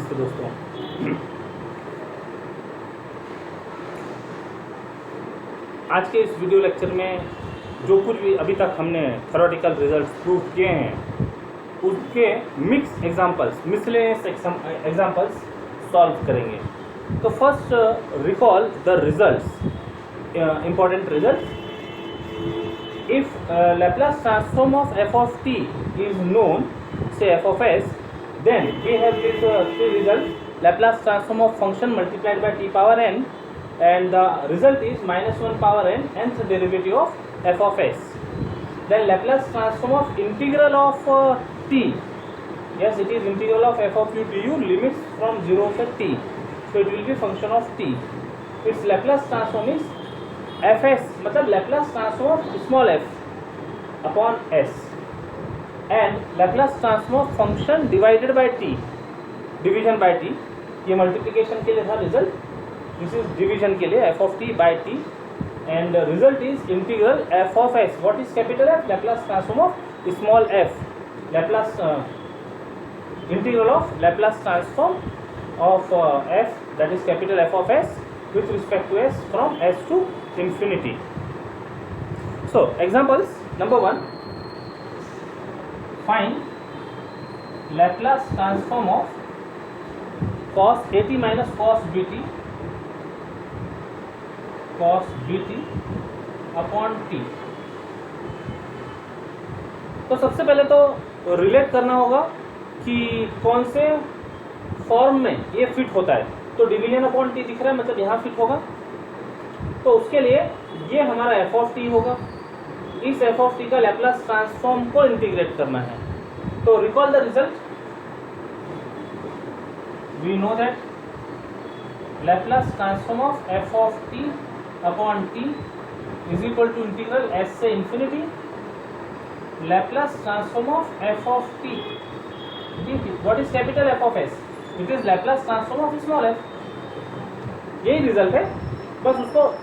नमस्ते दोस्तों। आज के इस वीडियो लेक्चर में जो कुछ भी अभी तक हमने थ्योरेटिकल रिजल्ट्स प्रूव किए हैं उसके mix examples, miscellaneous examples solve करेंगे। तो first recall the results, important results. If Laplace transform of f of t is known, say f of s, then we have these three results. Laplace transform of function multiplied by t power n, and the result is minus 1 power n nth derivative of f of s. Then Laplace transform of integral of t. Yes, it is integral of f of u du, limits from 0 to t. So it will be function of t. Its Laplace transform is fs, मतलब Laplace transform of small f upon s, and Laplace transform of function divided by t, division by t. ये multiplication के लिए था result, this is division के लिए f of t by t, and result is integral f of s. What is capital F? Laplace transform of small f. Laplace integral of Laplace transform of f, that is capital F of s, with respect to s from s to infinity. So examples number 1, find Laplace transform of cos at minus cos bt upon t. तो सबसे पहले तो relate करना होगा कि कौन से form में ये फिट होता है। तो डिवीजन अपॉन टी दिख रहा है, मतलब यहाँ फिट होगा। तो उसके लिए ये हमारा एफ ऑफ टी होगा। इस एफ ऑफ टी का लैप्लास ट्रांसफॉर्म को इंटीग्रेट करना है। तो recall the result, we know that Laplace transform of F of T upon T is equal to integral S से infinity Laplace transform of F of T. What is capital F of S? It is Laplace transform of small F. यही result है, बस उसको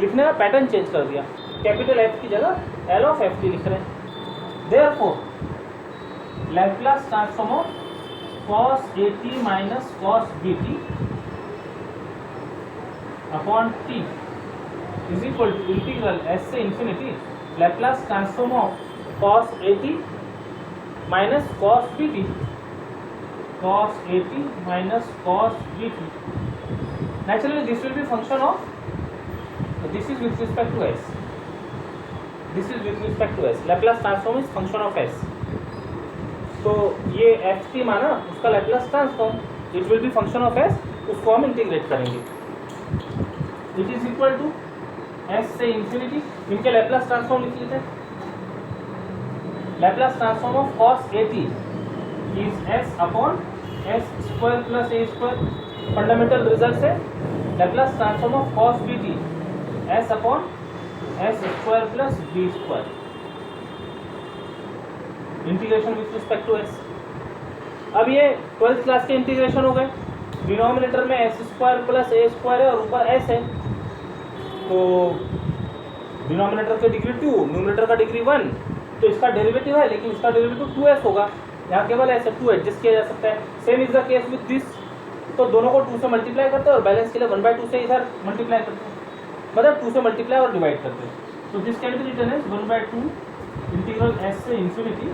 लिखने का pattern change कर दिया। Capital F की जगह एल ऑफ एफ टी लिख रहे हैं। Therefore Laplace transform of cos A T minus cos B T upon T is equal to integral S से infinity Laplace transform of cos A T minus cos B T, cos at minus cos bt. Naturally this will be function of, this is with respect to s, this is with respect to s. Laplace transform is function of s. तो ये ft माना उसका Laplace transform, it will be function of s, उसको हम integrate करेंगे। It is equal to s से infinity, इनके Laplace transform लिख लेते हैं। Laplace transform of cos at is s upon s square plus a square. Fundamental result से Laplace transform of cos bt s upon s square plus b square, integration with respect to s। अब ये 12th class के integration हो गए। Denominator में s square plus a square है और ऊपर s है, तो डिनोमिनेटर की डिग्री 2, न्यूमरेटर का डिग्री 1, तो इसका डेरिवेटिव है, लेकिन इसका डेरिवेटिव 2s होगा। यहाँ केवल ऐसे 2 एडजस्ट किया जा सकता है। Same is the case with this, तो दोनों को 2 से मल्टीप्लाई करते हैं और बैलेंस के लिए 1/2 से इधर मल्टीप्लाई करते हैं, मतलब 2 से मल्टीप्लाई और डिवाइड करते हैं। तो this can be written as 1/2 integral s से infinity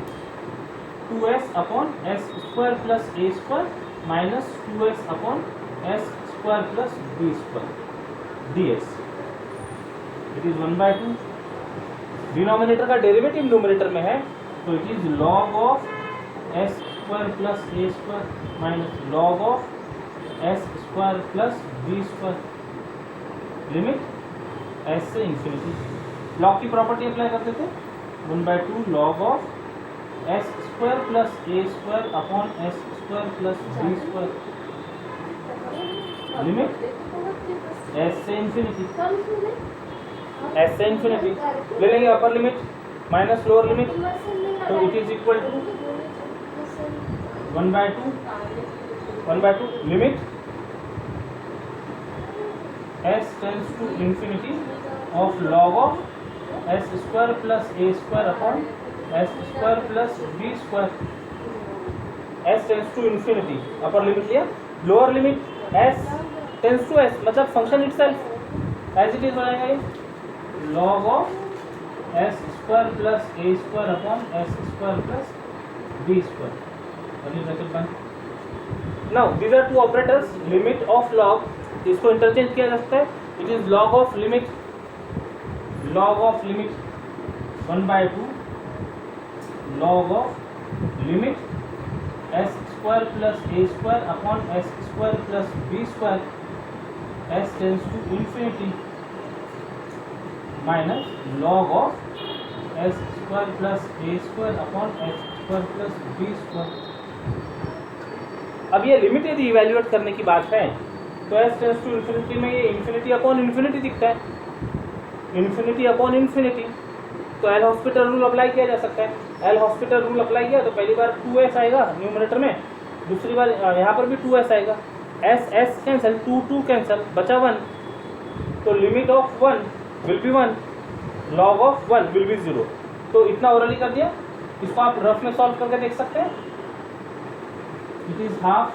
2s upon s square plus a square minus 2s upon s square plus b square ds। It is 1/2। Denominator का डेरिवेटिव न्यूमरेटर में है, तो it is log of s square plus a square minus log of s square plus b square, limit s से infinity. Log की property apply करते थे, 1/2 log of s square plus a square upon s square plus b square, limit s से infinity. s से infinity ले लेंगे upper limit minus lower limit, तो it is equal to 1/2 limit s tends to infinity of log of s square plus a square upon s square plus b square. s tends to infinity, upper limit लिया lower limit S tends to S, मतलब function itself as it is हो जाएगा ये log of s square plus a square upon s square plus b square. Now these are two operators, limit of log, इसको interchange किया जा सकता है, it is log of limit 1/2 log of limit s square plus a square upon s square plus b square s tends to infinity minus log of s square plus a square upon s square plus b square। अब ये limit यदि evaluate करने की बात है तो s tends to infinity में ये इन्फिनिटी अपॉन इन्फिनिटी दिखता है, इन्फिनिटी अपॉन इन्फिनिटी, तो एल हॉस्पिटल रूल अप्लाई किया जा सकता है। एल हॉस्पिटल रूल अप्लाई किया तो पहली बार 2s आएगा न्यूमरेटर में, दूसरी बार यहाँ पर भी 2s आएगा, s s कैंसिल, 2 कैंसिल, बचा 1, तो limit of 1 will be 1, log of 1 will be 0। तो इतना ओरली कर दिया, इसको आप रफ में सॉल्व करके देख सकते हैं। It is half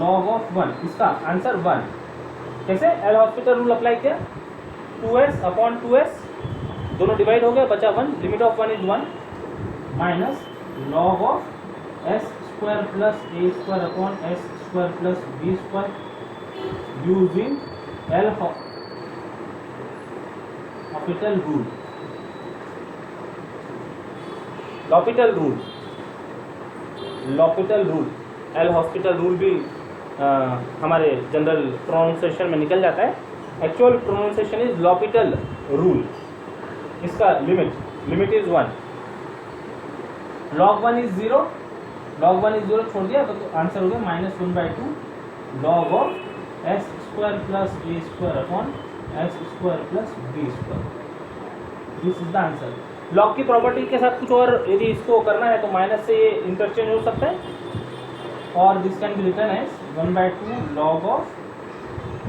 log of 1, इसका आंसर 1। कैसे? एल हॉस्पिटल रूल अप्लाई किया, 2s अपॉन 2s दोनों डिवाइड हो गया, बचा 1, limit of 1 is 1 minus log of s square plus a square upon s square plus b square using L hospital rule. L'Hopital rule L hospital rule भी हमारे general pronunciation में निकल जाता है, actual pronunciation is L'Hopital rule. इसका limit is 1, log 1 is 0, छोड़ दिया तो आंसर हो गया -1/2 log of s square plus a square upon s square plus b square. This is the answer. Log की प्रॉपर्टी के साथ कुछ और यदि इसको करना है तो माइनस से ये इंटरचेंज हो सकता है, और this can be written as 1/2 log of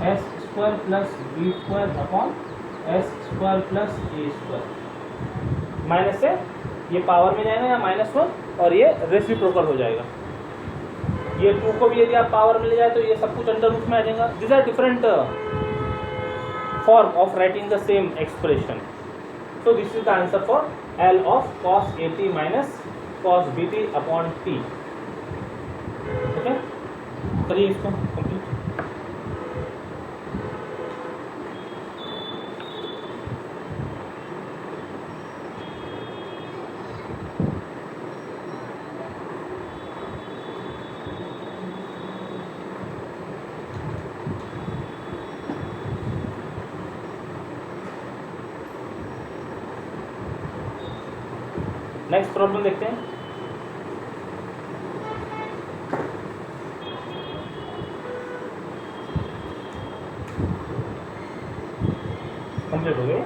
s square plus b square upon s square plus a square. Minus से ये पावर में जाएगा या -1 और ये रेसिप्रोकल हो जाएगा। ये 2 को भी यदि आप पावर में ले जाए तो ये सब कुछ अंडर रूट में आ जाएगा। This are different form of writing the same expression. So this is the answer for L of cos at minus cos bt upon t। Okay, करिए इसको कंप्लीट। नेक्स्ट प्रॉब्लम देखते हैं। कंप्लीट हो गई।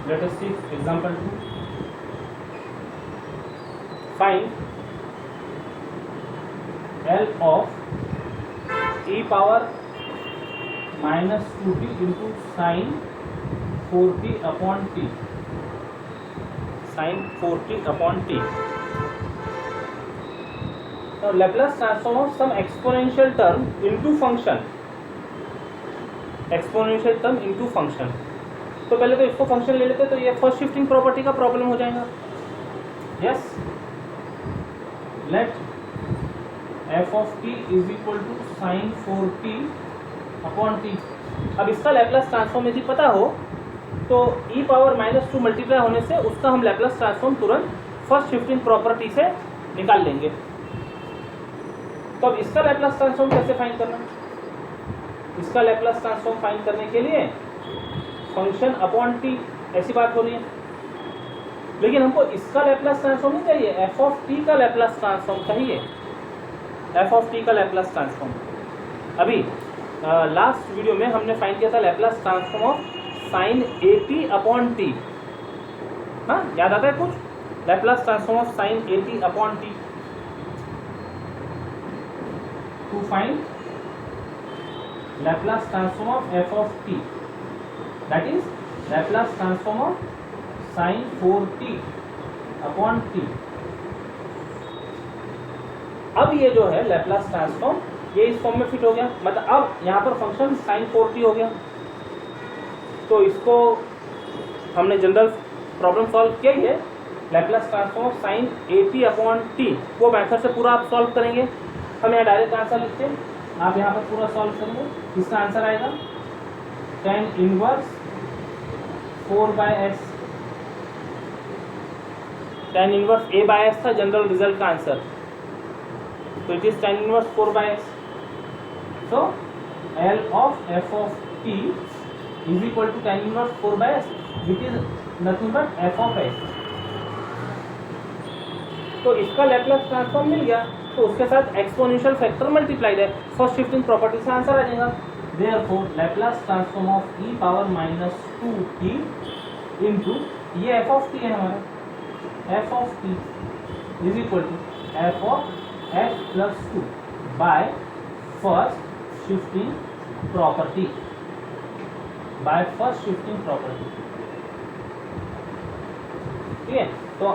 Let us see example 2. Find L of e power minus 2t into sin 4t upon t. Sin 4t upon t. Now Laplace transform of some exponential term into function. Exponential term into function. तो पहले तो इसको function ले लेते तो ये first shifting property का problem हो जाएगा। Yes, let f of t is equal to sine 4t upon t। अब इसका लैप्लास ट्रांसफॉर्म यदि पता हो तो e पावर -2 मल्टीप्लाई होने से उसका हम लैप्लास ट्रांसफॉर्म तुरंत फर्स्ट शिफ्टिंग प्रॉपर्टी से निकाल लेंगे। तो अब इसका लैप्लास ट्रांसफॉर्म कैसे फाइंड करना? इसका लैप्लास ट्रांसफॉर्म फाइंड करने के लिए फंक्शन अपॉन टी, ऐसी बात हो रही है, लेकिन हमको इसका लैप्लास ट्रांसफॉर्म नहीं चाहिए, एफ ऑफ टी का लैप्लास ट्रांसफॉर्म चाहिए। एफ ऑफ टी का लैप्लास ट्रांसफॉर्म अभी लास्ट वीडियो में हमने फाइंड किया था Laplace transform of sign A T upon T. हाँ, याद आता है कुछ? Laplace transform of sin at upon t. To find Laplace transform of f of t, that is Laplace transform of sin 4t upon t. अब ये जो है Laplace transform ये इस फॉर्म में फिट हो गया, मतलब अब यहाँ पर फंक्शन sin 4t हो गया। तो इसको हमने जनरल प्रॉब्लम सॉल्व किया ही है। Laplace transform of sin at upon t, वो मेथड से पूरा आप सॉल्व करेंगे। हम यहाँ डायरेक्ट आंसर लिखते हैं, आप यहाँ पर पूरा सॉल्व करेंगे। इसका आंसर आएगा tan inverse 4/s। tan inverse a/s था जनरल रिजल्ट का आंसर, तो it is tan inverse 4/s। So L of f of t is equal to tan inverse 4/s, which is nothing but f of s। तो इसका Laplace transform मिल गया, तो उसके साथ exponential factor multiplied है, first shifting property से answer आ जाएगा। Therefore Laplace transform of e power -2t into ये f of t है हमारा, f of t is equal to f of s plus 2 by first shifting property, by first shifting property. ठीक है, तो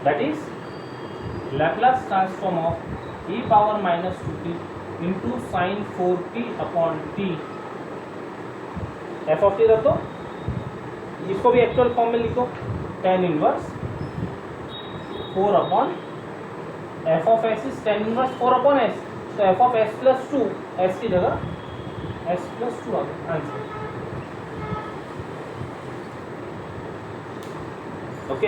that is Laplace transform of e power -2t into sine 4t upon t। f of t रख दो, इसको भी actual form में लिखो, tan inverse 4 upon f of s is tan inverse 4 upon s, तो f of s plus 2, s की जगह s plus 2 आ गया आंसर। ओके,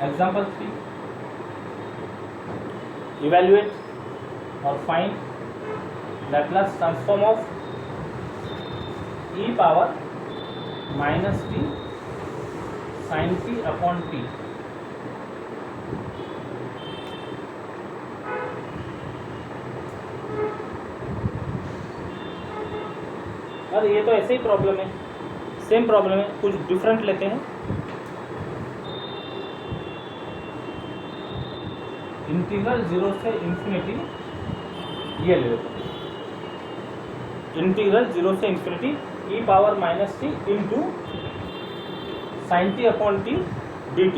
एग्जाम्पल 3, इवेल्युएट और find Laplace transform of e power -t sin t upon t। अरे ये तो ऐसे ही problem है, सेम प्रॉब्लम है, कुछ डिफरेंट लेते हैं। इंटीग्रल 0 से इंफिनिटी, ये ले लेते हैं, इंटीग्रल 0 से infinity e power -t into sine t upon t dt।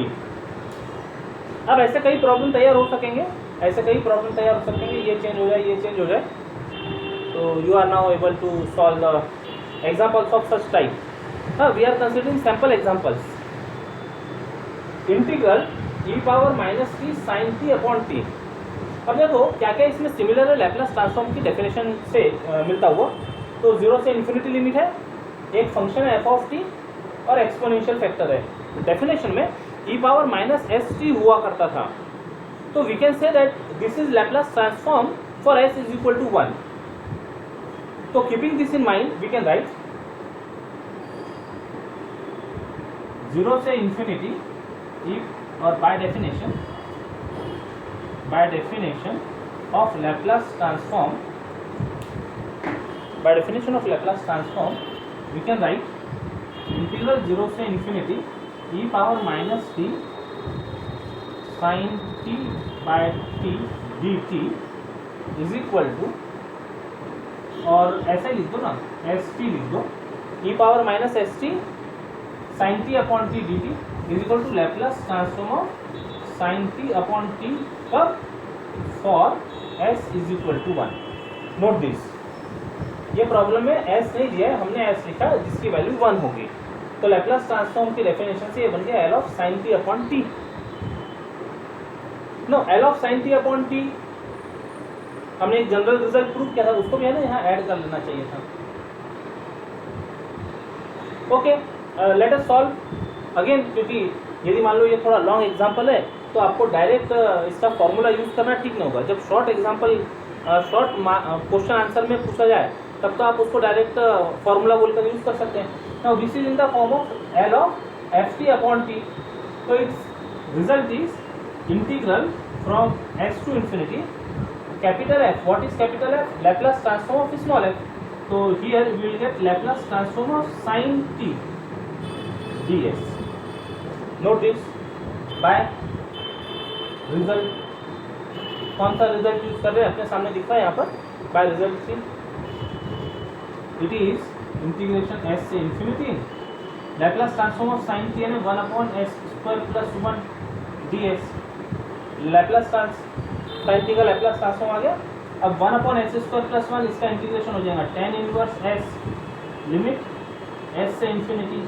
अब ऐसे कई प्रॉब्लम तैयार हो सकेंगे, ऐसे कई प्रॉब्लम तैयार हो सकेंगे, ये चेंज हो जाए, ये चेंज हो जाए, तो you are now able to solve the examples of such type. We are considering sample examples. Integral e power -t sine t upon t। अब देखो क्या क्या इसमें सिमिलर है लैपलास ट्रांसफॉर्म की डेफिनेशन से मिलता हुआ। तो 0 से इन्फिनिटी लिमिट है, एक फंक्शन है f ऑफ t और एक्सपोनेंशियल फैक्टर है। डेफिनेशन में e पावर -st हुआ करता था, तो we can say that this is Laplace transform for s is equal to 1। तो keeping this in mind we can write 0 से इन्फिनिटी e, और by definition of Laplace transform, by definition of Laplace transform we can write integral 0 से infinity e power -t sin t by t dt is equal to, और ऐसे लिख दो ना, st लिख दो, e power -st sin t upon t dt is equal to Laplace transform of sin t upon t कब, for s is equal to 1। Note this, ये problem में s नहीं दिया है, हमने s लिखा जिसकी वैल्यू 1 होगी। तो लैपलास ट्रांसफॉर्म की डेफिनेशन से ये बन गया L of sin t upon t। No, L of sin t upon t हमने एक जनरल रिजल्ट प्रूव किया था, उसको भी है ना यहाँ ऐड कर लेना चाहिए था। Okay, let us solve again, क्योंकि यदि मान लो ये थोड़ा लॉन्ग एग्जांपल है तो आपको डायरेक्ट इसका फॉर्मूला यूज करना ठीक नहीं होगा। जब short example short question answer में पूछा जाए तब तो आप उसको डायरेक्ट फॉर्मूला बोलकर यूज कर सकते हैं। Now this is in the form of L of ft upon t। तो it's result is integral from x to infinity capital F. What is capital F? Laplace transform of small f. So here we will get Laplace transform of sin t ds. Note this by result. कौन सा result use कर रहे हैं अपने सामने दिख रहा है यहाँ पर by result see it is integration s से infinity Laplace transform of sin t यानी 1/s² + 1 ds Laplace sin t का लैप्लास ट्रांसफॉर्म आ गया। अब 1/s² + 1 इसका इंटीग्रेशन हो जाएगा tan inverse s limit s से इंफिनिटी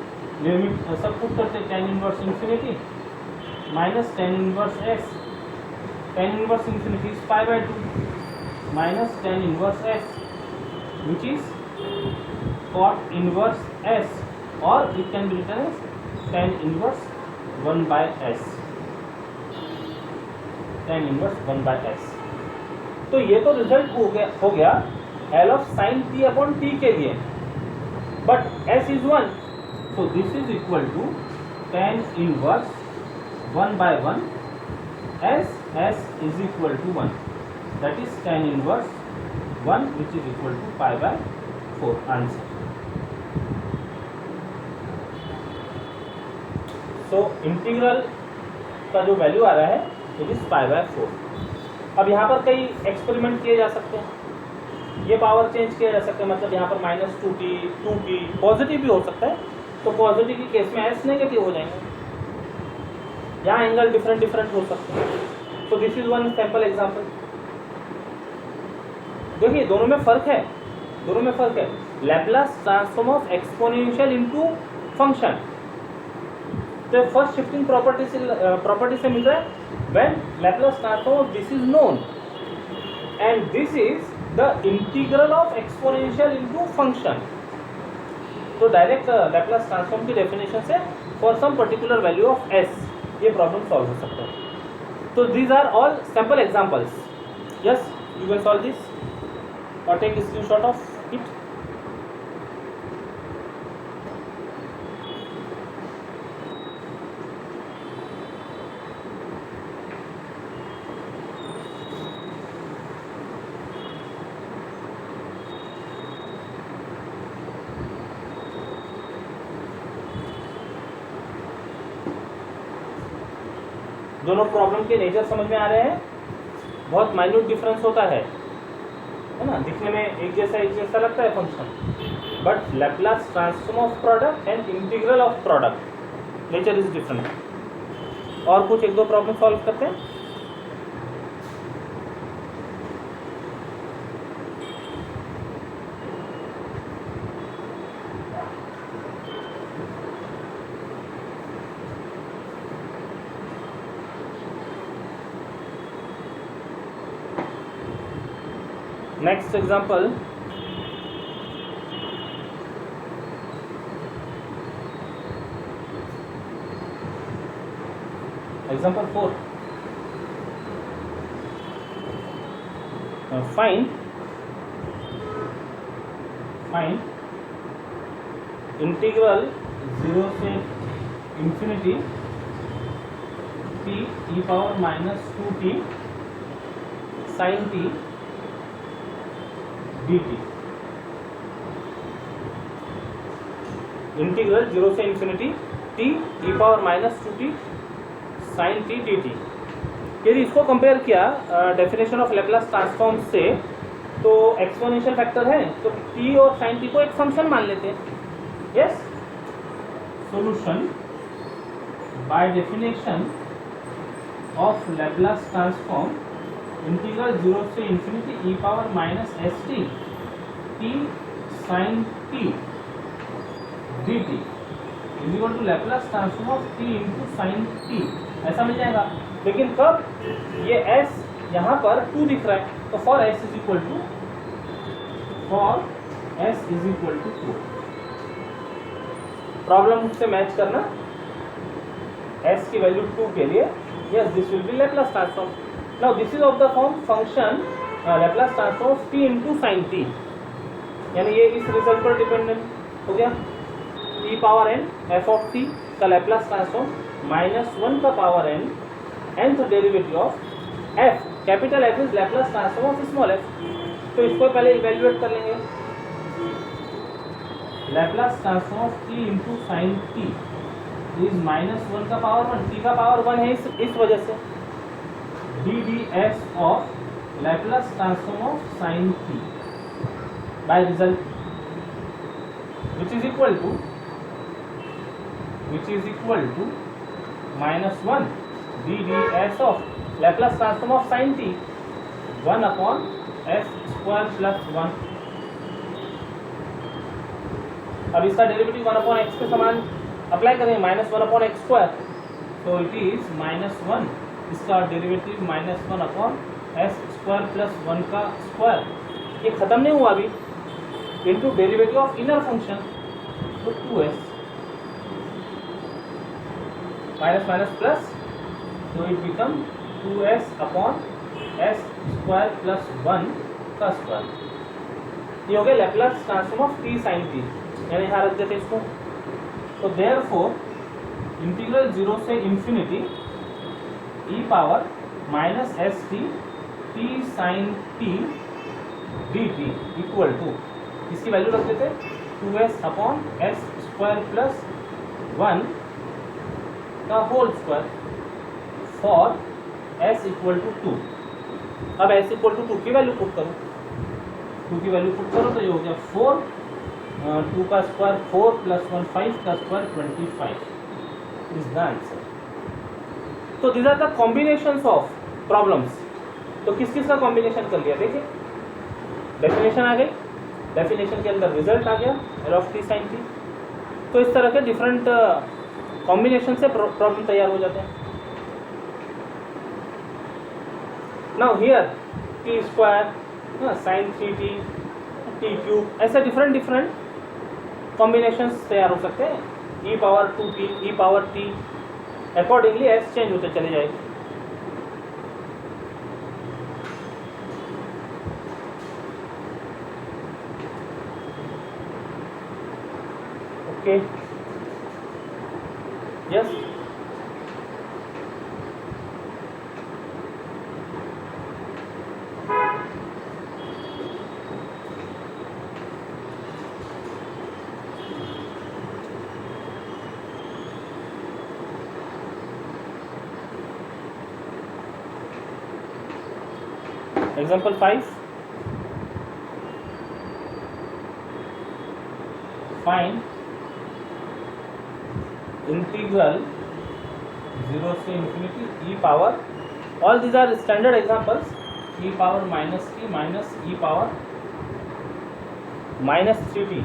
लिमिट सब पुट करते tan inverse infinity minus tan inverse s tan inverse infinity is π/2 minus tan inverse s which is cot inverse s or it can be written as tan inverse 1/s tan inverse 1/s। तो ये तो result हो गया L of sin t upon t के लिए but s is 1 so this is equal to tan inverse 1/1 s is equal to 1 that is tan inverse 1 which is equal to π/4 answer। so integral का जो value आ रहा है it is π/4। अब यहाँ पर कई एक्सपेरिमेंट किए जा सकते हैं, ये पावर चेंज किया जा सकता है, मतलब यहाँ पर -2t 2t पॉजिटिव भी हो सकता है, तो पॉजिटिव की केस में s नेगेटिव हो जाएंगे, यहाँ एंगल डिफरेंट हो सकते हैं। तो this is one sample example. देखिए दोनों में फर्क है, Laplace transform of exponential into function. तो फर्स्ट शिफ्टिंग प्रॉपर्टी से मिल रहा है when Laplace transform of this is known and this is the integral of exponential into function. तो डायरेक्ट लैप्लास ट्रांसफॉर्म की डेफिनेशन से for some particular value of s ये problem solve हो सकता है। तो these are all sample examples. Yes you can solve this और take screenshot of it. दोनों प्रॉब्लम के नेचर समझ में आ रहे हैं, बहुत माइन्यूट डिफरेंस होता है ना, दिखने में एक जैसा लगता है function, but Laplace transform of product and integral of product nature is different. और कुछ एक दो प्रॉब्लम सॉल्व करते हैं। Next example, example 4. Find integral 0 से infinity t e power minus 2t sin t dt। Integral 0 से infinity t e power -2t sin t dt। यदि इसको कंपेयर किया डेफिनेशन ऑफ लैप्लास ट्रांसफॉर्म से, तो एक्सपोनेंशियल फैक्टर है तो t और sin t को एक फंक्शन मान लेते हैं। Yes, solution by definition of Laplace transform integral 0 से infinity e power -st t sin t dt is equal to Laplace transform of t into sin t, ऐसा मिल जाएगा। लेकिन कब ये s यहाँ पर 2 दिख रहा है, तो for s is equal to 2 problem से मैच करना s की वैल्यू 2 के लिए। Yes, this will be Laplace transform. Now this is of the form function Laplace transform of t into sin t, यानी ये इस रिजल्ट पर डिपेंडेंट हो गया। e power n f of t का लैप्लास ट्रांसफॉर्म -1 का power n nth derivative of f, capital F is Laplace transform of small f। तो इसको पहले इवेल्युएट कर लेंगे। Laplace transform of t into sine t is -1 का power 1, t का power 1 है इस वजह से dds of Laplace transform of sine t by result which is equal to -1 ddS of Laplace transform of sin t 1 upon s square plus 1। अब इसका derivative 1 upon x के समान अप्लाई करेंगे, -1 अपॉन x स्क्वायर, तो it is -1, इसका derivative -1 upon s square plus 1 का square, ये खत्म नहीं हुआ अभी, into derivative of inner function, तो 2s माइनस माइनस प्लस, तो it become 2s upon s square plus 1 का स्क्वायर। ये हो गया Laplace transform of t sin t, यानी यहाँ रख देते इसको। तो देयरफॉर इंटीग्रल 0 से infinity e power minus s t t sine t d t equal to, इसकी वैल्यू रख देते 2s upon s square plus 1 का whole square for s equal to 2। अब s इक्वल टू 2 की वैल्यू पुट करो, 2 की वैल्यू पुट करो तो ये हो गया 4, 2 का स्क्वायर 4 प्लस 1 5 का स्क्वायर 25 इज द आंसर। तो this are the combinations of problems. तो किस किस का कॉम्बिनेशन कर लिया, देखिए डेफिनेशन आ गई, डेफिनेशन के अंदर रिजल्ट आ गया L of t sine t. तो इस तरह के डिफरेंट कॉम्बिनेशन से प्रॉब्लम तैयार हो जाते हैं। Now here t square sine 3t t cube, ऐसे डिफरेंट डिफरेंट कॉम्बिनेशंस तैयार हो सकते हैं, e power 2t e power t, accordingly s change होते चले जाएंगे। Okay, yes, example 5, find integral 0 से infinity e power, all these are standard examples, e power minus T minus e power minus 3t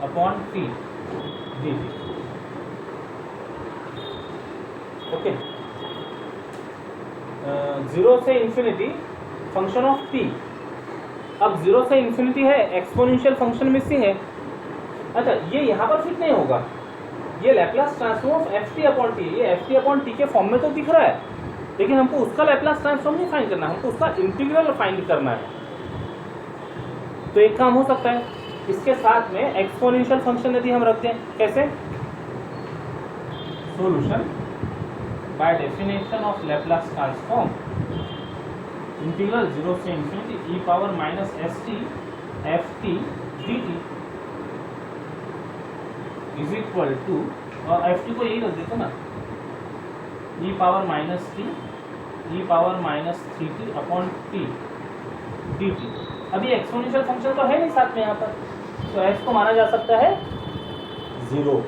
upon t dt। Okay, 0 से infinity function of t, अब 0 से infinity है, exponential function missing है। अच्छा, ये यहाँ पर फिट नहीं होगा, ये Laplace transform of F T upon T, ये एफ टी अपॉन टी के फॉर्म में तो दिख रहा है, लेकिन हमको उसका लैप्लास ट्रांसफॉर्म नहीं फाइंड करना, हमको उसका इंटीग्रल फाइंड करना है। तो एक काम हो सकता है, इसके साथ में एक्सपोनेंशियल फंक्शन यदि हम रख दें, कैसे? Solution by definition of Laplace transform integral 0 से infinity e power minus s t f t d t is equal to, और एफ टी को यही रख देते ना, e power minus t e power minus 3t upon t d t. अभी exponential function तो है नहीं साथ में यहाँ पर, तो f को माना जा सकता है 0,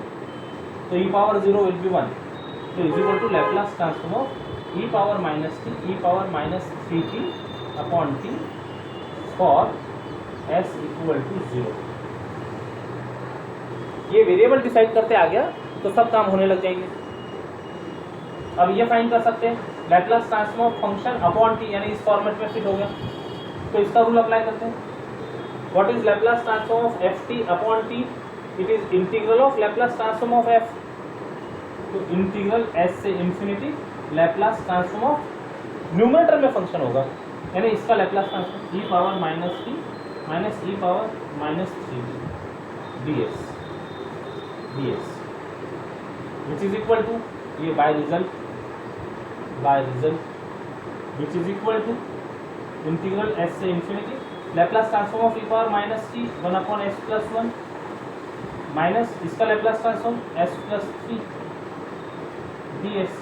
तो e पावर 0 विल बी 1, तो is equal to Laplace transform of e power minus t e power minus 3t upon t for s equal to 0। ये वेरिएबल डिसाइड करते आ गया तो सब काम होने लग जाएंगे। अब ये फाइंड कर सकते हैं Laplace transform of function upon T, यानी इस फॉर्मेट में फिट हो गया, तो इसका रूल अप्लाई करते हैं। What is Laplace transform of F T upon T? It is integral of Laplace transform of F, तो इंटीग्रल एस से infinity Laplace transform of numerator में फंक्शन होगा, यानी इसका Laplace transform e power minus T minus e power minus 3t ds ds। Which is equal to, ये by result which is equal to integral S से infinity Laplace transform of e power minus T 1/s+1 minus इसका Laplace transform s+3 ds।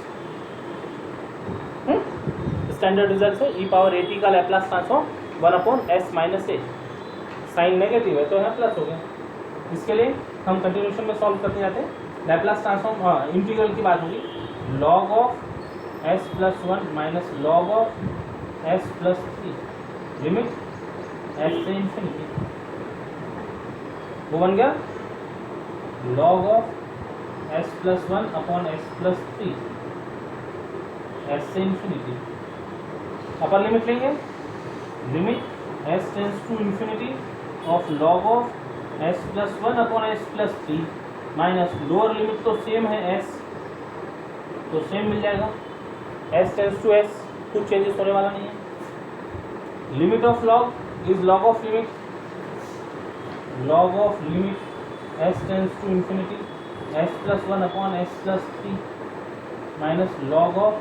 Standard result है e power at का Laplace transform 1/s minus a, sign negative है तो यहाँ plus हो गया। इसके लिए हम कंटिन्यूशन में सॉल्व करते जाते हैं। लैप्लास ट्रांसफॉर्म इंटीग्रल की बात होगी, log of s+1 minus log of s+3 limit s से इंफिनिटी, वो बन गया log of s+1 upon s+3 s से इंफिनिटी। अपर लिमिट लेंगे, limit s tends to infinity of log of s+1 upon s+3 minus lower limit तो same है s, तो same मिल जाएगा s टेंस टू s, कुछ चेंजेस होने वाला नहीं है। Limit of log is log of limit, log of limit s tends to infinity s+1 upon s+3 minus log of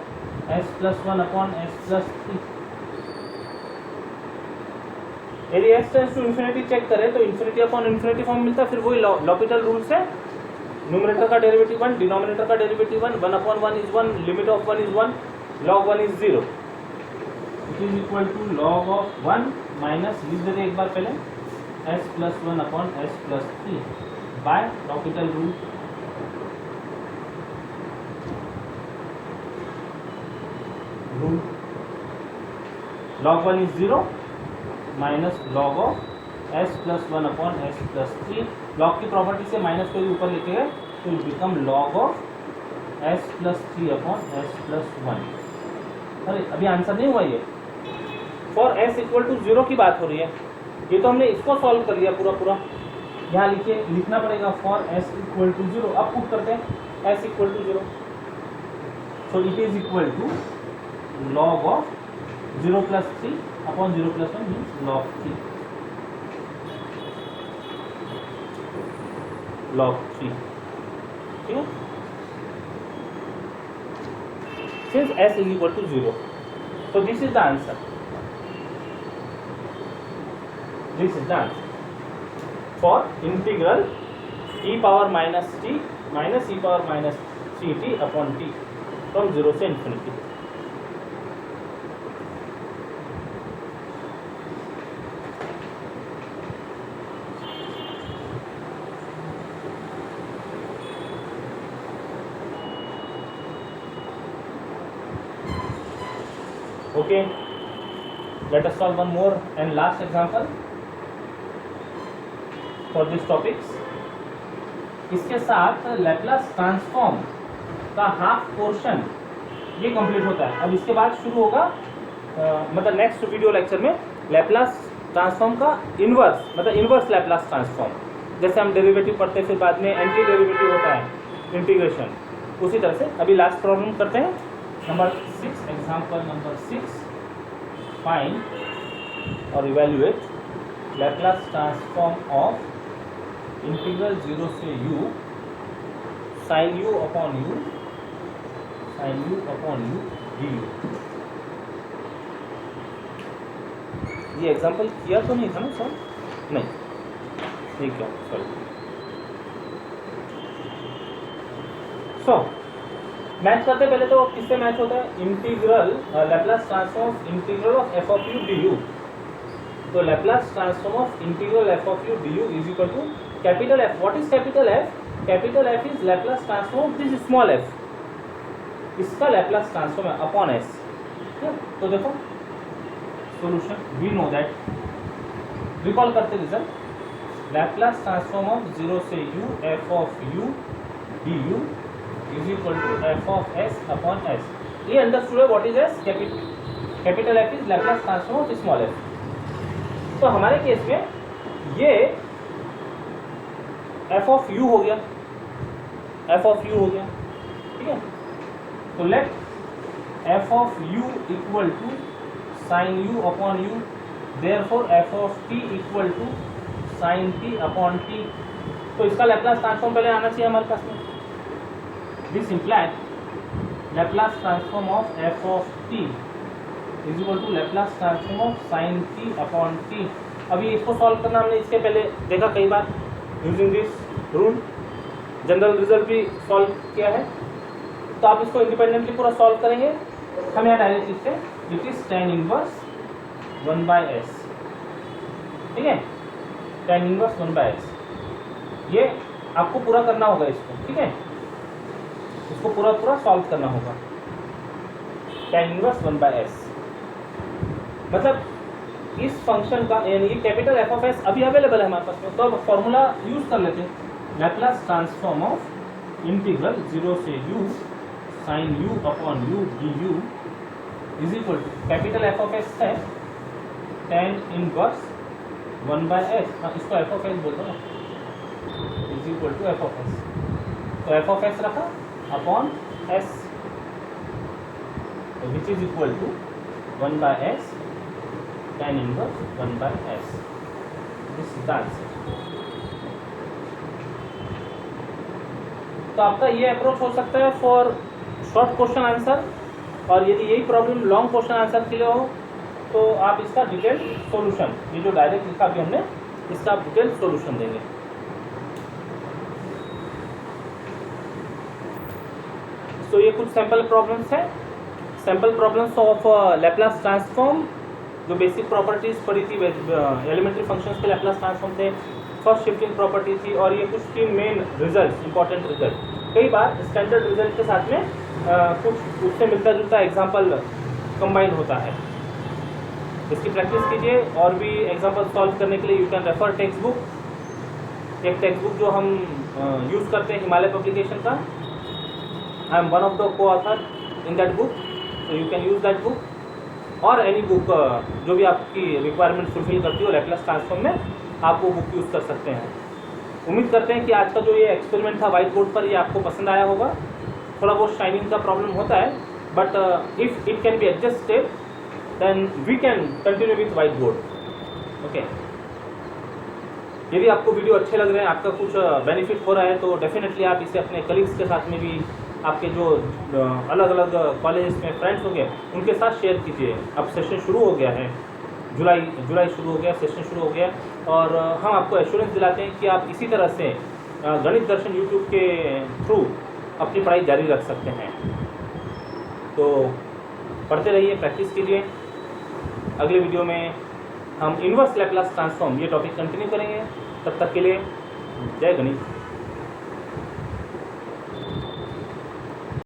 s+1 upon s+3। यदि s tends to infinity check करें तो infinity upon infinity form मिलता है, फिर वही L'Hopital rule से numerator का derivative 1, denominator का derivative 1, 1/1 is 1, limit of 1 is 1, log 1 is 0, it is equal to log of 1 minus लिख देते एक बार पहले s+1 upon s+3 by L'Hopital rule. log 1 is 0 minus log of s+1 upon s+3, log की property से minus को भी ऊपर लेके गए तो it become log of s+3 upon s+1। अरे अभी आंसर नहीं हुआ ये, फॉर s इक्वल टू 0 की बात हो रही है। ये तो हमने इसको सॉल्व कर लिया पूरा, यहाँ लिखिए, लिखना पड़ेगा फॉर s इक्वल टू 0। अब पुट करते हैं s equal to 0, so it is equal to log of 0 + 3 upon 0 + 1 means log 3, log 3, ठीक है। Since s is equal to 0, so this is the answer. This is the answer for integral e power minus t minus e power minus 3t upon t from 0 से infinity. Okay, let us solve one more and last example for this topics. इसके साथ Laplace transform का half portion ये complete होता है। अब इसके बाद शुरू होगा मतलब नेक्स्ट वीडियो लेक्चर में लैप्लास ट्रांसफॉर्म का इन्वर्स, मतलब इन्वर्स लैप्लास ट्रांसफॉर्म, जैसे हम डेरिवेटिव पढ़ते हैं फिर बाद में एंटी डेरिवेटिव होता है इंटीग्रेशन, उसी तरह से। अभी लास्ट प्रॉब्लम करते हैं, नंबर 6, एग्जाम्पल नंबर 6, फाइंड और evaluate Laplace transform of integral 0 से u sin u upon u du। ये एग्जाम्पल किया तो नहीं था ना सर? नहीं, ठीक है, सॉरी। सो मैच करते पहले तो किससे मैच होता है? Integral Laplace transform integral of f of u du। तो Laplace transform of integral f of u du is equal to capital F। What is capital F? Capital F is Laplace transform this small f, इसका Laplace transform है upon s। तो देखो solution, we know that, recall करते result, Laplace transform of 0 से u f of u du is equal to f of s upon s। ये understood है what is s? Capital F is Laplace transform of small f। तो हमारे case में ये f of u हो गया, f of u हो गया, ठीक है। तो let f of u equal to sine u upon u, therefore f of t equal to sine t upon t। तो इसका लैप्लास ट्रांसफॉर्म पहले आना चाहिए हमारे पास में। This implies Laplace transform of f of t is equal to Laplace transform of sin t upon t। अभी इसको solve करना हमने इसके पहले देखा कई बार using this rule, general result भी सॉल्व किया है। तो आप इसको इंडिपेंडेंटली पूरा सॉल्व करेंगे। हम यहाँ डायरेक्ट लिखते हैं it is tan inverse 1/s, ठीक है, tan इनवर्स 1/s। ये आपको पूरा करना होगा इसको, ठीक है, इसको पूरा सॉल्व करना होगा। tan इनवर्स 1/s मतलब इस फंक्शन का यानी कि कैपिटल एफ ऑफ एस अभी अवेलेबल है हमारे पास में, तो अब फॉर्मूला यूज कर लेते हैं। लैप्लास ट्रांसफॉर्म ऑफ इंटीग्रल 0 से u sin u upon u du is equal to capital F of S है tan इनवर्स 1/s, इसको एफ ऑफ एस बोलते हैं ना, is equal to F of S. तो एफ ऑफ एस रखा upon S which is equal to 1/s tan inverse 1/s। This is the answer. तो आपका ये अप्रोच हो सकता है फॉर शॉर्ट क्वेश्चन आंसर, और यदि यही प्रॉब्लम लॉन्ग क्वेश्चन आंसर के लिए हो तो आप इसका डिटेल सॉल्यूशन, ये जो डायरेक्ट लिखा भी हमने, इसका आप डिटेल सॉल्यूशन देंगे। तो ये कुछ सैम्पल प्रॉब्लम्स हैं, sample problems of Laplace transform, जो बेसिक प्रॉपर्टीज पढ़ी थी, एलिमेंट्री फंक्शंस के लैप्लास ट्रांसफॉर्म थे, फर्स्ट शिफ्टिंग प्रॉपर्टी थी, और ये कुछ तीन मेन रिजल्ट, इंपॉर्टेंट रिजल्ट। कई बार स्टैंडर्ड रिजल्ट के साथ में कुछ उससे मिलता जुलता एग्जाम्पल कंबाइन होता है। इसकी प्रैक्टिस कीजिए, और भी एग्जाम्पल सॉल्व करने के लिए you can refer text book. एक टेक्स्ट बुक जो हम यूज़ करते हैं हिमालय पब्लिकेशन का, I am one of the co author in that book, so you can use that book और एनी बुक जो भी आपकी रिक्वायरमेंट फुलफिल करती हो लैप्लास ट्रांसफॉर्म में, आप वो बुक यूज़ कर सकते हैं। उम्मीद करते हैं कि आज का जो ये एक्सपेरिमेंट था व्हाइट बोर्ड पर, ये आपको पसंद आया होगा। थोड़ा बहुत शाइनिंग का प्रॉब्लम होता है, but if it can be adjusted then we can continue with white board. Okay, यदि आपको वीडियो अच्छे लग रहे हैं, आपका कुछ बेनिफिट हो रहा है, तो डेफिनेटली आप इसे अपने कलीग्स के साथ में भी, आपके जो अलग अलग कॉलेजेस में फ्रेंड्स होंगे उनके साथ शेयर कीजिए। अब सेशन शुरू हो गया है, जुलाई शुरू हो गया, सेशन शुरू हो गया, और हम आपको एश्योरेंस दिलाते हैं कि आप इसी तरह से गणित दर्शन यूट्यूब के थ्रू अपनी पढ़ाई जारी रख सकते हैं। तो पढ़ते रहिए, प्रैक्टिस कीजिए। अगले वीडियो में हम इन्वर्स लैप्लास ट्रांसफॉर्म ये टॉपिक कंटिन्यू करेंगे। तब तक के लिए जय गणित।